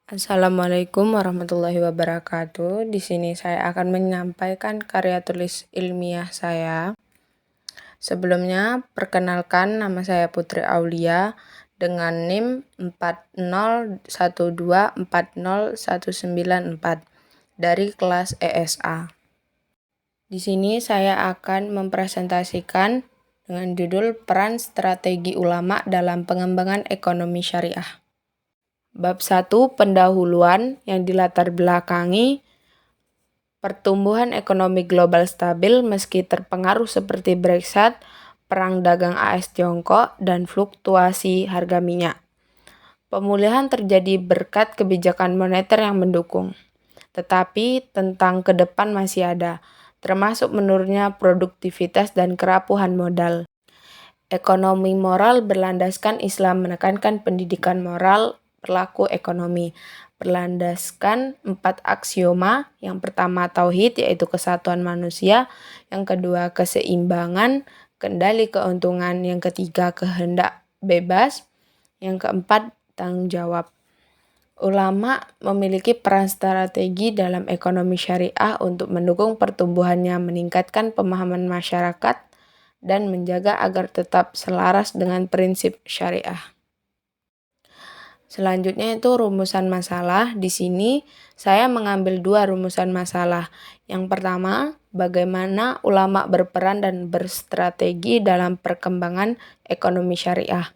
Assalamualaikum warahmatullahi wabarakatuh. Di sini saya akan menyampaikan karya tulis ilmiah saya. Sebelumnya, perkenalkan nama saya Putri Aulia dengan NIM 401240194 dari kelas ESA. Di sini saya akan mempresentasikan dengan judul Peran Strategi Ulama dalam Pengembangan Ekonomi Syariah. Bab 1, pendahuluan yang dilatar belakangi pertumbuhan ekonomi global stabil meski terpengaruh seperti Brexit, perang dagang AS-Tiongkok, dan fluktuasi harga minyak. Pemulihan terjadi berkat kebijakan moneter yang mendukung, tetapi tentang ke depan masih ada, termasuk menurunnya produktivitas dan kerapuhan modal. Ekonomi moral berlandaskan Islam menekankan pendidikan moral perilaku ekonomi, berlandaskan 4 aksioma. Yang pertama tauhid, yaitu kesatuan manusia. Yang kedua keseimbangan, kendali keuntungan. Yang ketiga kehendak bebas. Yang keempat tanggung jawab. Ulama memiliki peran strategi dalam ekonomi syariah untuk mendukung pertumbuhannya, meningkatkan pemahaman masyarakat, dan menjaga agar tetap selaras dengan prinsip syariah. Selanjutnya itu rumusan masalah. Di sini saya mengambil 2 rumusan masalah. Yang pertama, bagaimana ulama berperan dan berstrategi dalam perkembangan ekonomi syariah.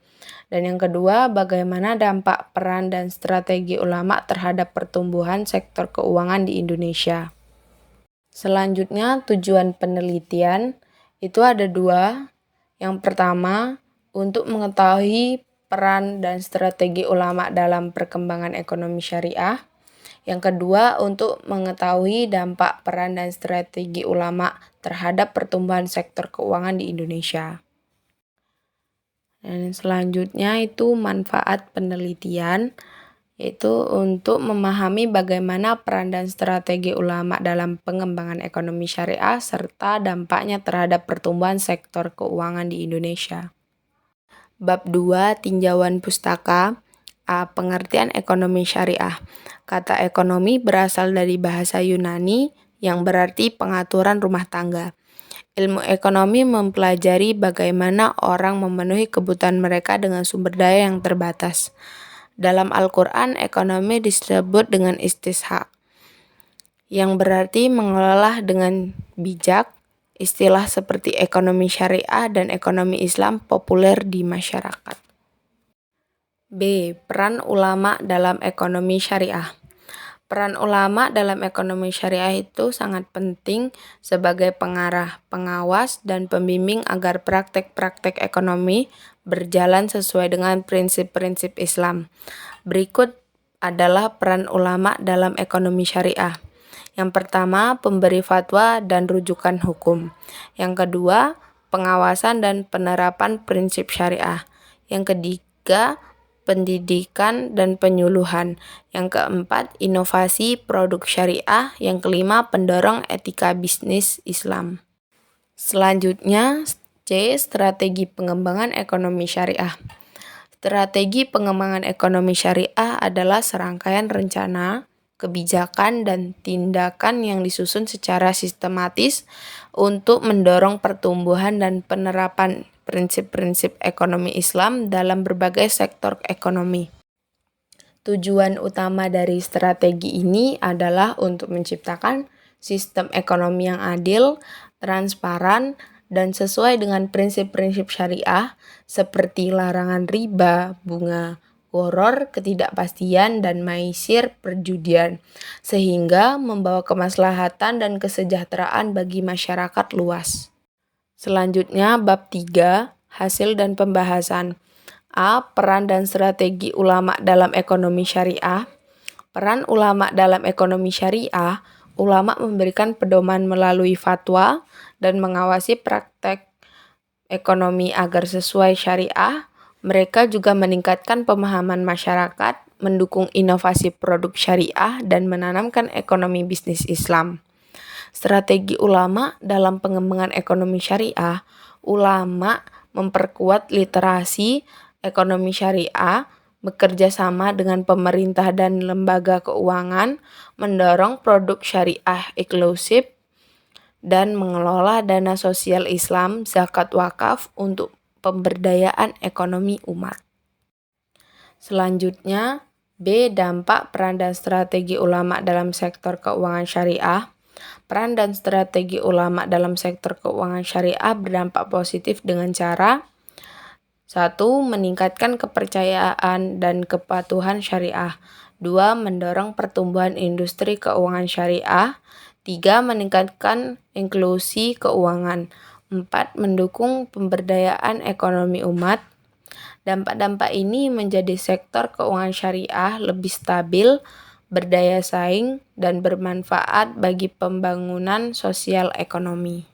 Dan yang kedua, bagaimana dampak peran dan strategi ulama terhadap pertumbuhan sektor keuangan di Indonesia. Selanjutnya, tujuan penelitian itu ada 2. Yang pertama, untuk mengetahui peran dan strategi ulama dalam perkembangan ekonomi syariah. Yang kedua, untuk mengetahui dampak peran dan strategi ulama terhadap pertumbuhan sektor keuangan di Indonesia. Dan selanjutnya itu manfaat penelitian, yaitu untuk memahami bagaimana peran dan strategi ulama dalam pengembangan ekonomi syariah serta dampaknya terhadap pertumbuhan sektor keuangan di Indonesia. Bab 2, tinjauan pustaka. A. Pengertian ekonomi syariah. Kata ekonomi berasal dari bahasa Yunani yang berarti pengaturan rumah tangga. Ilmu ekonomi mempelajari bagaimana orang memenuhi kebutuhan mereka dengan sumber daya yang terbatas. Dalam Al-Quran, ekonomi disebut dengan istishaq, yang berarti mengelola dengan bijak. Istilah seperti ekonomi syariah dan ekonomi Islam populer di masyarakat. B. Peran ulama dalam ekonomi syariah. Peran ulama dalam ekonomi syariah itu sangat penting sebagai pengarah, pengawas, dan pembimbing agar praktek-praktek ekonomi berjalan sesuai dengan prinsip-prinsip Islam. Berikut adalah peran ulama dalam ekonomi syariah. Yang pertama, pemberi fatwa dan rujukan hukum. Yang kedua, pengawasan dan penerapan prinsip syariah. Yang ketiga, pendidikan dan penyuluhan. Yang keempat, inovasi produk syariah. Yang kelima, pendorong etika bisnis Islam. Selanjutnya, C. Strategi pengembangan ekonomi syariah. Strategi pengembangan ekonomi syariah adalah serangkaian rencana, kebijakan, dan tindakan yang disusun secara sistematis untuk mendorong pertumbuhan dan penerapan prinsip-prinsip ekonomi Islam dalam berbagai sektor ekonomi. Tujuan utama dari strategi ini adalah untuk menciptakan sistem ekonomi yang adil, transparan, dan sesuai dengan prinsip-prinsip syariah seperti larangan riba, bunga, gharar, ketidakpastian, dan maisir perjudian, sehingga membawa kemaslahatan dan kesejahteraan bagi masyarakat luas. Selanjutnya, bab 3, hasil dan pembahasan. A. Peran dan strategi ulama dalam ekonomi syariah. Peran ulama dalam ekonomi syariah, ulama memberikan pedoman melalui fatwa dan mengawasi praktek ekonomi agar sesuai syariah. Mereka juga meningkatkan pemahaman masyarakat, mendukung inovasi produk syariah, dan menanamkan ekonomi bisnis Islam. Strategi ulama dalam pengembangan ekonomi syariah, ulama memperkuat literasi ekonomi syariah, bekerja sama dengan pemerintah dan lembaga keuangan, mendorong produk syariah inklusif, dan mengelola dana sosial Islam, zakat wakaf untuk pemberdayaan ekonomi umat. Selanjutnya, B. Dampak peran dan strategi ulama dalam sektor keuangan syariah. Peran dan strategi ulama dalam sektor keuangan syariah berdampak positif dengan cara: 1. Meningkatkan kepercayaan dan kepatuhan syariah. 2. Mendorong pertumbuhan industri keuangan syariah. 3. Meningkatkan inklusi keuangan. 4. Mendukung pemberdayaan ekonomi umat. Dampak-dampak ini menjadi sektor keuangan syariah lebih stabil, berdaya saing, dan bermanfaat bagi pembangunan sosial ekonomi.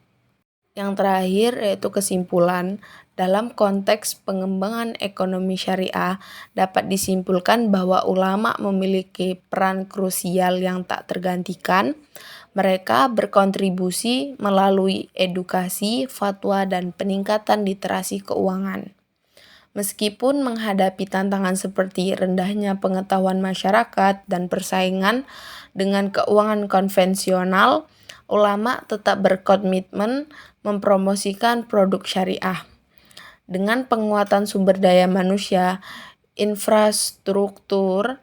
Yang terakhir yaitu kesimpulan. Dalam konteks pengembangan ekonomi syariah, dapat disimpulkan bahwa ulama memiliki peran krusial yang tak tergantikan. Mereka berkontribusi melalui edukasi, fatwa, dan peningkatan literasi keuangan. Meskipun menghadapi tantangan seperti rendahnya pengetahuan masyarakat dan persaingan dengan keuangan konvensional, ulama tetap berkomitmen mempromosikan produk syariah. Dengan penguatan sumber daya manusia, infrastruktur,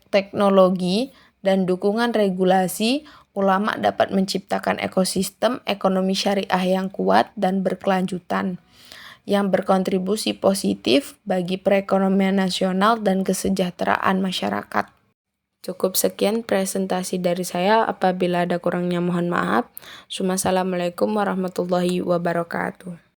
teknologi, dan dukungan regulasi, ulama dapat menciptakan ekosistem ekonomi syariah yang kuat dan berkelanjutan, yang berkontribusi positif bagi perekonomian nasional dan kesejahteraan masyarakat. Cukup sekian presentasi dari saya. Apabila ada kurangnya mohon maaf. Assalamualaikum warahmatullahi wabarakatuh.